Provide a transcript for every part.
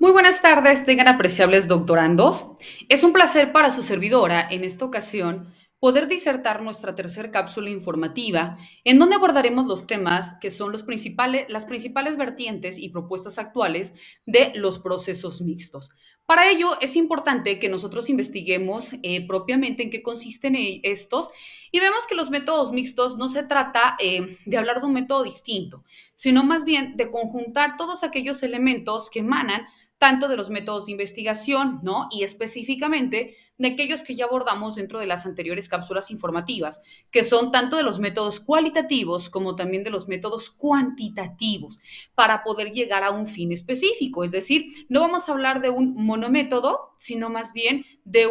Muy buenas tardes, tengan apreciables doctorandos. Es un placer para su servidora, en esta ocasión, poder disertar nuestra tercera cápsula informativa, en donde abordaremos los temas que son las principales vertientes y propuestas actuales de los procesos mixtos. Para ello, es importante que nosotros investiguemos propiamente en qué consisten estos y vemos que los métodos mixtos no se trata de hablar de un método distinto, sino más bien de conjuntar todos aquellos elementos que emanan tanto de los métodos de investigación, ¿no? Y específicamente de aquellos que ya abordamos dentro de las anteriores cápsulas informativas, que son tanto de los métodos cualitativos como también de los métodos cuantitativos, para poder llegar a un fin específico. Es decir, no vamos a hablar de un monométodo, sino más bien de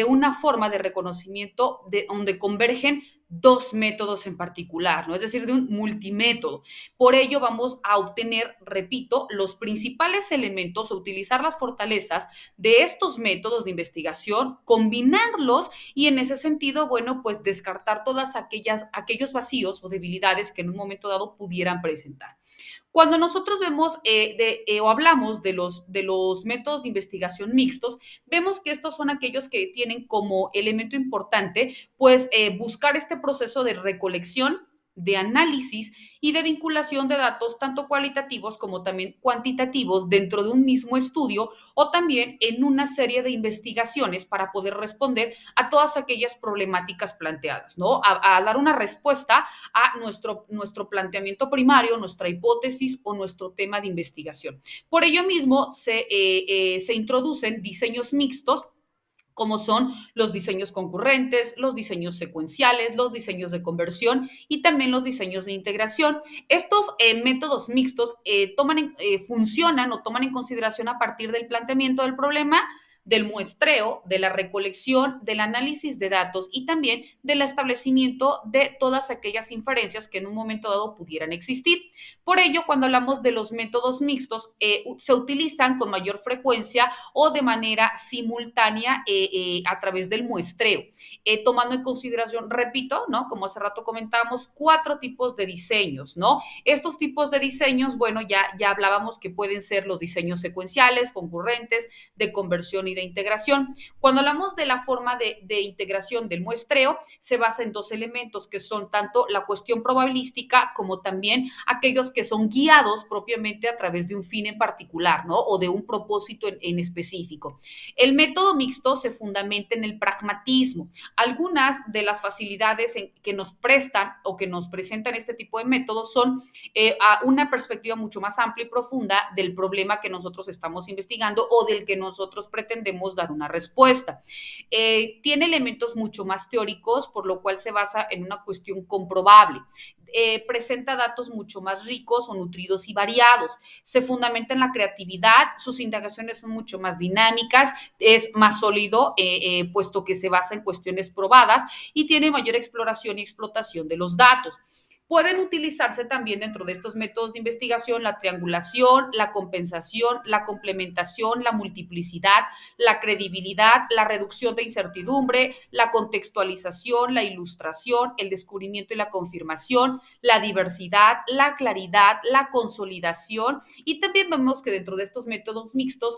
una forma de reconocimiento de donde convergen dos métodos en particular, ¿no? Es decir, de un multimétodo. Por ello vamos a obtener, repito, los principales elementos, a utilizar las fortalezas de estos métodos de investigación, combinarlos y en ese sentido, bueno, pues descartar todas aquellos vacíos o debilidades que en un momento dado pudieran presentar. Cuando nosotros vemos o hablamos de los métodos de investigación mixtos, vemos que estos son aquellos que tienen como elemento importante, pues, buscar este proceso de recolección, de análisis y de vinculación de datos tanto cualitativos como también cuantitativos dentro de un mismo estudio o también en una serie de investigaciones para poder responder a todas aquellas problemáticas planteadas, ¿no? A dar una respuesta a nuestro planteamiento primario, nuestra hipótesis o nuestro tema de investigación. Por ello mismo se introducen diseños mixtos como son los diseños concurrentes, los diseños secuenciales, los diseños de conversión y también los diseños de integración. Estos métodos mixtos funcionan o toman en consideración a partir del planteamiento del problema, del muestreo, de la recolección, del análisis de datos y también del establecimiento de todas aquellas inferencias que en un momento dado pudieran existir. Por ello, cuando hablamos de los métodos mixtos, se utilizan con mayor frecuencia o de manera simultánea a través del muestreo, tomando en consideración, repito, ¿no? Como hace rato comentábamos, cuatro tipos de diseños, ¿no? Estos tipos de diseños, bueno, ya hablábamos que pueden ser los diseños secuenciales, concurrentes, de conversión y de integración. Cuando hablamos de la forma de integración del muestreo, se basa en dos elementos que son tanto la cuestión probabilística como también aquellos que son guiados propiamente a través de un fin en particular, ¿no? O de un propósito en específico. El método mixto se fundamenta en el pragmatismo. Algunas de las facilidades que nos prestan o que nos presentan este tipo de métodos son a una perspectiva mucho más amplia y profunda del problema que nosotros estamos investigando o del que nosotros pretendemos dar una respuesta. Tiene elementos mucho más teóricos, por lo cual se basa en una cuestión comprobable. Presenta datos mucho más ricos o nutridos y variados. Se fundamenta en la creatividad, sus indagaciones son mucho más dinámicas, es más sólido, puesto que se basa en cuestiones probadas y tiene mayor exploración y explotación de los datos. Pueden utilizarse también dentro de estos métodos de investigación la triangulación, la compensación, la complementación, la multiplicidad, la credibilidad, la reducción de incertidumbre, la contextualización, la ilustración, el descubrimiento y la confirmación, la diversidad, la claridad, la consolidación y también vemos que dentro de estos métodos mixtos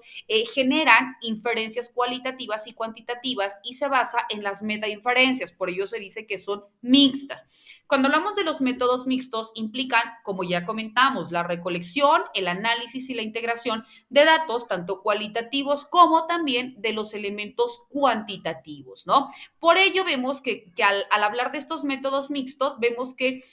generan inferencias cualitativas y cuantitativas y se basa en las metainferencias, por ello se dice que son mixtas. Cuando hablamos de los métodos mixtos, implican, como ya comentamos, la recolección, el análisis y la integración de datos, tanto cualitativos como también de los elementos cuantitativos, ¿no? Por ello vemos que al hablar de estos métodos mixtos, vemos que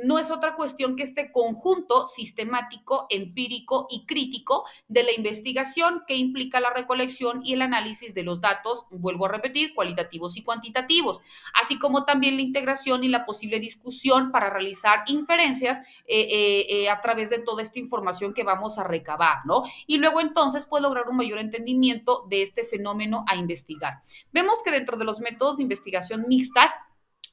no es otra cuestión que este conjunto sistemático, empírico y crítico de la investigación que implica la recolección y el análisis de los datos, vuelvo a repetir, cualitativos y cuantitativos, así como también la integración y la posible discusión para realizar inferencias a través de toda esta información que vamos a recabar, ¿no? Y luego entonces puede lograr un mayor entendimiento de este fenómeno a investigar. Vemos que dentro de los métodos de investigación mixtas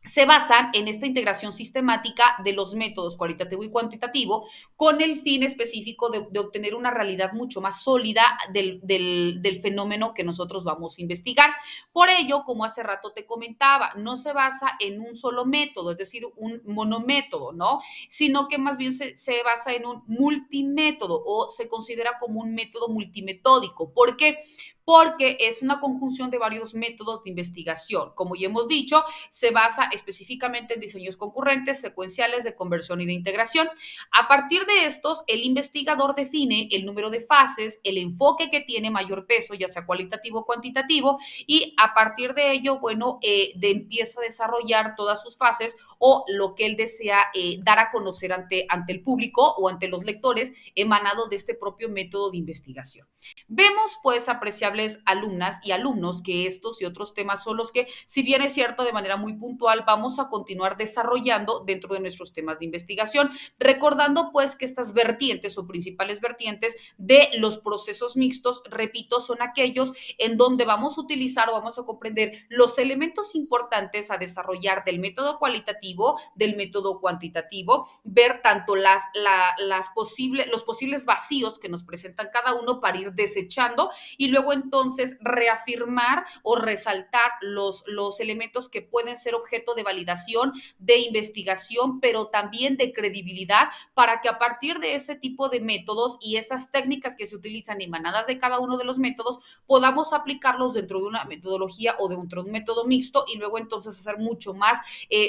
se basan en esta integración sistemática de los métodos cualitativo y cuantitativo con el fin específico de obtener una realidad mucho más sólida del fenómeno que nosotros vamos a investigar. Por ello, como hace rato te comentaba, no se basa en un solo método, es decir, un monométodo, ¿no? Sino que más bien se basa en un multimétodo o se considera como un método multimetódico. ¿Por qué? Porque es una conjunción de varios métodos de investigación. Como ya hemos dicho, se basa específicamente en diseños concurrentes, secuenciales, de conversión y de integración. A partir de estos, el investigador define el número de fases, el enfoque que tiene mayor peso, ya sea cualitativo o cuantitativo, y a partir de ello, bueno, empieza a desarrollar todas sus fases o lo que él desea dar a conocer ante el público o ante los lectores emanado de este propio método de investigación. Vemos pues apreciables alumnas y alumnos que estos y otros temas son los que, si bien es cierto, de manera muy puntual, vamos a continuar desarrollando dentro de nuestros temas de investigación, recordando pues que estas vertientes o principales vertientes de los procesos mixtos, repito, son aquellos en donde vamos a utilizar o vamos a comprender los elementos importantes a desarrollar del método cualitativo, del método cuantitativo, ver tanto los posibles vacíos que nos presentan cada uno para ir desechando y luego entonces reafirmar o resaltar los elementos que pueden ser objeto de validación, de investigación, pero también de credibilidad para que a partir de ese tipo de métodos y esas técnicas que se utilizan emanadas de cada uno de los métodos, podamos aplicarlos dentro de una metodología o dentro de un método mixto y luego entonces hacer mucho más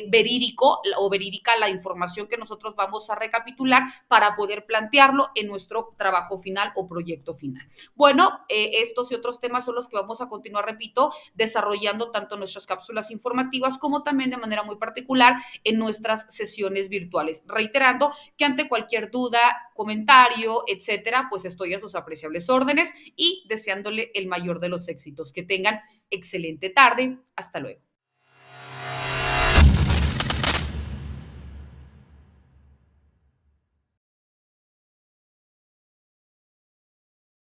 verídico o verídica la información que nosotros vamos a recapitular para poder plantearlo en nuestro trabajo final o proyecto final. Bueno, estos y otros temas son los que vamos a continuar, repito, desarrollando tanto nuestras cápsulas informativas como también de manera muy particular en nuestras sesiones virtuales. Reiterando que ante cualquier duda, comentario, etcétera, pues estoy a sus apreciables órdenes y deseándole el mayor de los éxitos. Que tengan excelente tarde. Hasta luego.